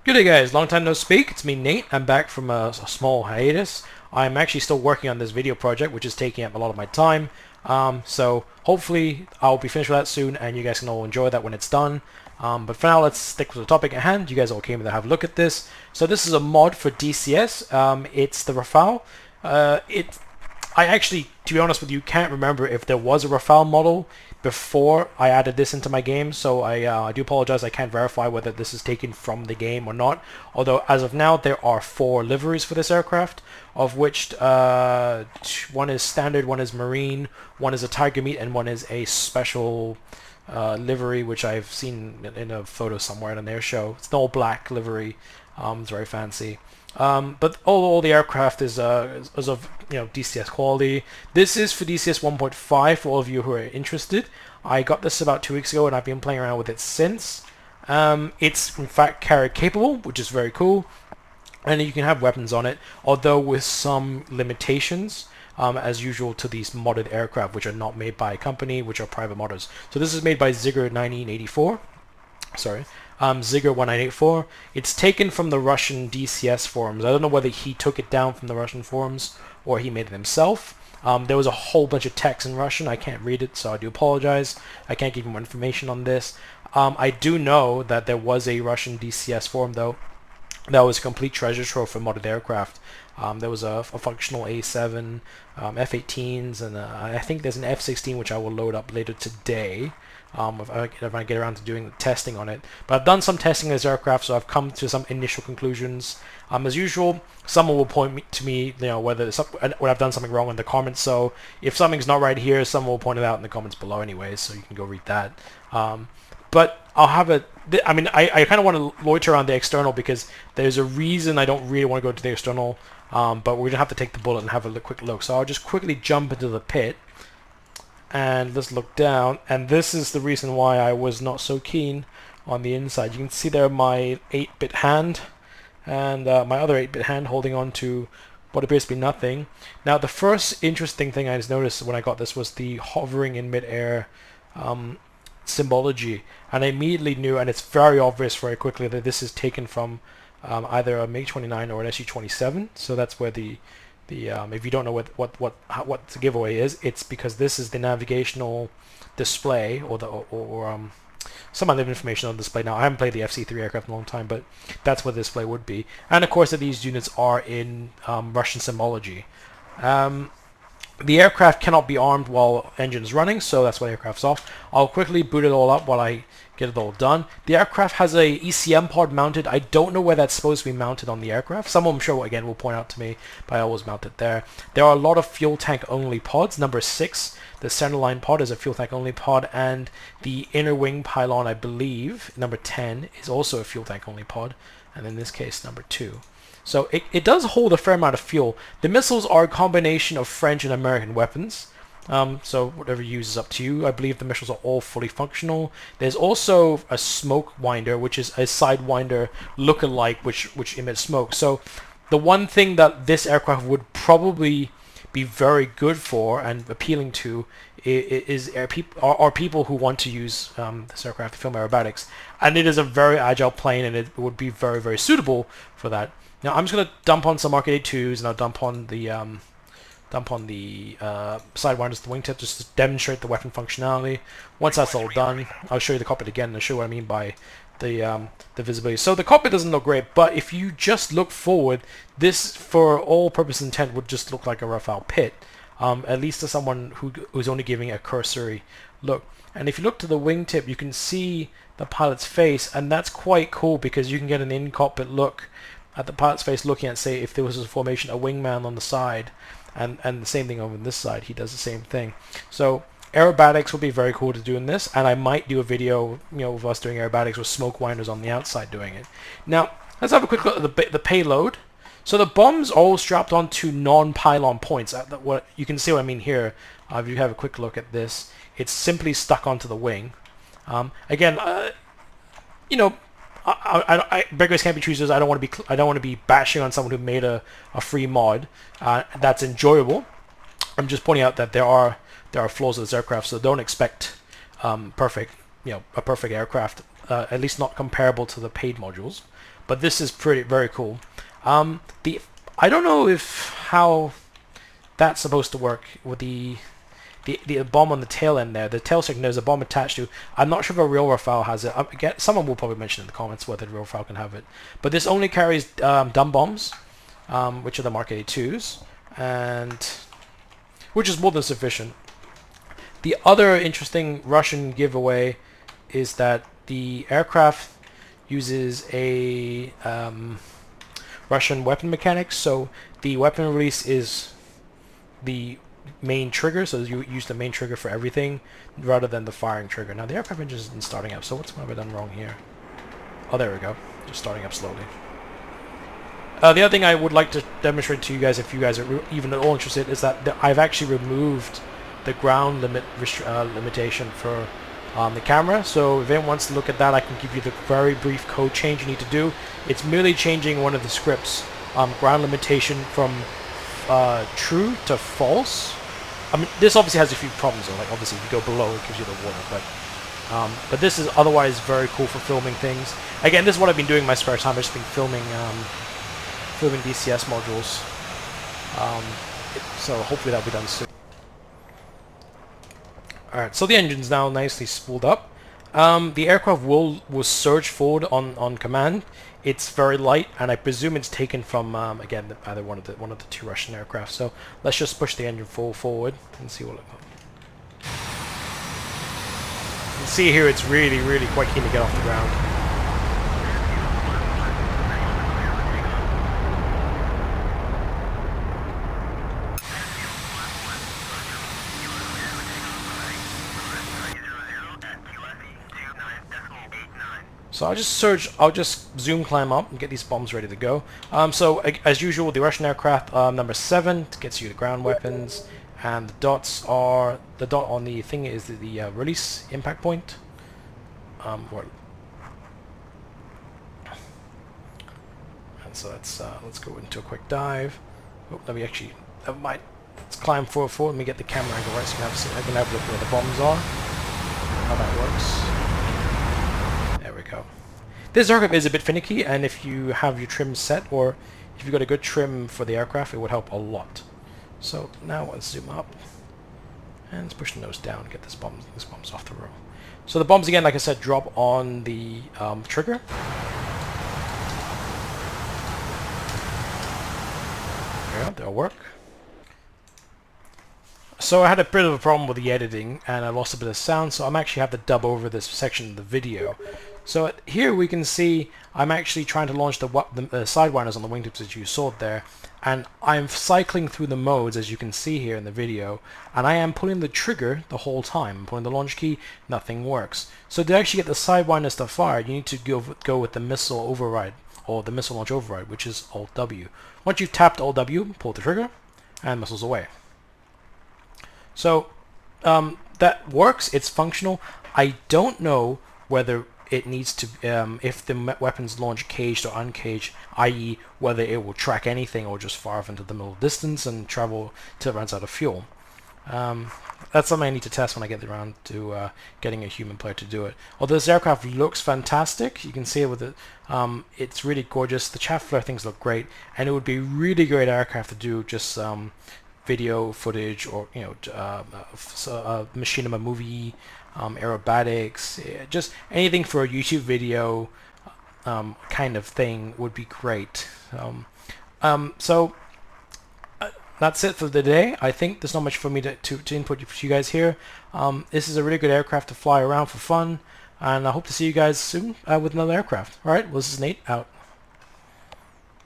Good day guys, long time no speak. It's me Nate. I'm back from a small hiatus. I'm actually still working on this video project which is taking up a lot of my time. So hopefully I'll be finished with that soon and you guys can all enjoy that when it's done. But for now let's stick with the topic at hand. You guys all came to have a look at this. So this is a mod for DCS. It's the Rafale. I actually, to be honest with you, can't remember if there was a Rafale model before I added this into my game, so I do apologize. I can't verify whether this is taken from the game or not. Although as of now, there are 4 liveries for this aircraft, of which one is standard, one is marine, one is a tiger meat, and one is a special livery, which I've seen in a photo somewhere in an air show. It's an all black livery. It's very fancy. But all the aircraft is of DCS quality. This is for DCS 1.5 for all of you who are interested. I got this about 2 weeks ago and I've been playing around with it since. It's in fact carrier capable, which is very cool, and you can have weapons on it, although with some limitations. As usual to these modded aircraft, which are not made by a company, which are private modders. So this is made by Zigger 1984. Sorry. Zigger 1984. It's taken from the Russian DCS forums. I don't know whether he took it down from the Russian forums or he made it himself. There was a whole bunch of text in Russian. I can't read it, so I do apologize. I can't give you more information on this. I do know that there was a Russian DCS forum, though, that was a complete treasure trove for modded aircraft. There was a functional A7, F-18s, and I think there's an F-16 which I will load up later today. If I get around to doing the testing on it. But I've done some testing of this aircraft, so I've come to some initial conclusions. As usual, someone will point to me, whether I've done something wrong in the comments. So if something's not right here, someone will point it out in the comments below anyways, so you can go read that. But I'll have I kind of want to loiter on the external because there's a reason I don't really want to go to the external, but we're going to have to take the bullet and have a quick look. So I'll just quickly jump into the pit. And let's look down, and this is the reason why I was not so keen on the inside. You can see there my 8-bit hand and my other 8-bit hand holding on to what appears to be nothing. Now the first interesting thing I just noticed when I got this was the hovering in mid-air symbology, and I immediately knew, and it's very obvious very quickly, that this is taken from either a MiG-29 or an SU-27. So that's where the if you don't know what the giveaway is, it's because this is the navigational display or some other information on the display. Now I haven't played the FC3 aircraft in a long time, but that's what the display would be. And of course that these units are in Russian symbology. The aircraft cannot be armed while engine's running, so that's why the aircraft's off. I'll quickly boot it all up while I get it all done. The aircraft has a ECM pod mounted. I don't know where that's supposed to be mounted on the aircraft. Someone, I'm sure, again, will point out to me, but I always mount it there. There are a lot of fuel tank only pods. Number 6, the centerline pod, is a fuel tank only pod, and the inner wing pylon, I believe, number 10, is also a fuel tank only pod, and in this case, number 2. So it does hold a fair amount of fuel. The missiles are a combination of French and American weapons. So whatever you use is up to you. I believe the missiles are all fully functional. There's also a smoke winder, which is a sidewinder look-alike, which emits smoke. So the one thing that this aircraft would probably be very good for and appealing to are people who want to use this aircraft to film aerobatics. And it is a very agile plane, and it would be very, very suitable for that. Now I'm just going to dump on some Arcade 2s, and I'll dump on the sidewinders, the wingtip, just to demonstrate the weapon functionality. Once that's all done, I'll show you the cockpit again and show what I mean by the visibility. So the cockpit doesn't look great, but if you just look forward, this, for all purpose and intent, would just look like a Rafale pit, at least to someone who's only giving a cursory look. And if you look to the wingtip, you can see the pilot's face, and that's quite cool because you can get an in-cockpit look at the pilot's face, looking at, say, if there was a formation, a wingman on the side, and the same thing over on this side. He does the same thing. So aerobatics would be very cool to do in this, and I might do a video, of us doing aerobatics with smoke winders on the outside doing it. Now let's have a quick look at the payload. So the bombs are all strapped onto non-pylon points. What you can see what I mean here. If you have a quick look at this, it's simply stuck onto the wing. Again, beggars can't be choosers. I don't want to be bashing on someone who made a free mod. That's enjoyable. I'm just pointing out that there are flaws with this aircraft, so don't expect a perfect aircraft, at least not comparable to the paid modules. but this is very cool. I don't know how that's supposed to work with the bomb on the tail end there. The tail section, there's a bomb attached to. I'm not sure if a real Rafale has it. Again, someone will probably mention in the comments whether the real Rafale can have it. But this only carries dumb bombs, which are the Mark 82s, and which is more than sufficient. The other interesting Russian giveaway is that the aircraft uses a Russian weapon mechanics, so the weapon release is the main trigger, so you use the main trigger for everything rather than the firing trigger. Now the aircraft engine isn't starting up, so what have I done wrong here? Oh, there we go. Just starting up slowly. The other thing I would like to demonstrate to you guys, if you guys are even at all interested, is that I've actually removed the ground limitation for the camera. So if anyone wants to look at that, I can give you the very brief code change you need to do. It's merely changing one of the scripts, ground limitation from true to false. I mean, this obviously has a few problems though. Like obviously, if you go below, it gives you the water, but this is otherwise very cool for filming things. Again, this is what I've been doing in my spare time. I've just been filming DCS modules. So hopefully that'll be done soon. Alright, so the engine's now nicely spooled up. The aircraft will surge forward on command. It's very light, and I presume it's taken from again either one of the two Russian aircraft. So let's just push the engine forward and see what it goes. You can see here it's really quite keen to get off the ground. So I'll just zoom climb up and get these bombs ready to go. So as usual, the Russian aircraft number 7 gets you the ground weapons, and the dots are the dot on the thing is the release impact point. And so let's go into a quick dive. Oh, let's climb forward. Let me get the camera angle right so I can have a look where the bombs are. How that works. This aircraft is a bit finicky, and if you have your trim set, or if you've got a good trim for the aircraft, it would help a lot. So now let's zoom up, and let's push the nose down and get these bombs off the row. So the bombs, again, like I said, drop on the trigger. There, they'll work. So I had a bit of a problem with the editing, and I lost a bit of sound, so I'm actually have to dub over this section of the video. So here we can see I'm actually trying to launch the sidewinders on the wingtips as you saw there, and I'm cycling through the modes as you can see here in the video, and I am pulling the trigger the whole time. I'm pulling the launch key, nothing works. So to actually get the sidewinders to fire, you need to go with the missile override, or the missile launch override, which is Alt W. Once you've tapped Alt W, pull the trigger, and missiles away. So that works, it's functional. I don't know whether it needs to, if the weapons launch caged or uncaged, i.e. whether it will track anything or just fire off into the middle distance and travel till it runs out of fuel. That's something I need to test when I get around to getting a human player to do it. Although this aircraft looks fantastic, you can see it with it. It's really gorgeous. The chaff flare things look great, and it would be a really great aircraft to do just video footage, or machinima movie, aerobatics, just anything for a YouTube video kind of thing would be great. So that's it for the day. I think there's not much for me to input for you guys here. This is a really good aircraft to fly around for fun, and I hope to see you guys soon with another aircraft. Alright, well, this is Nate, out.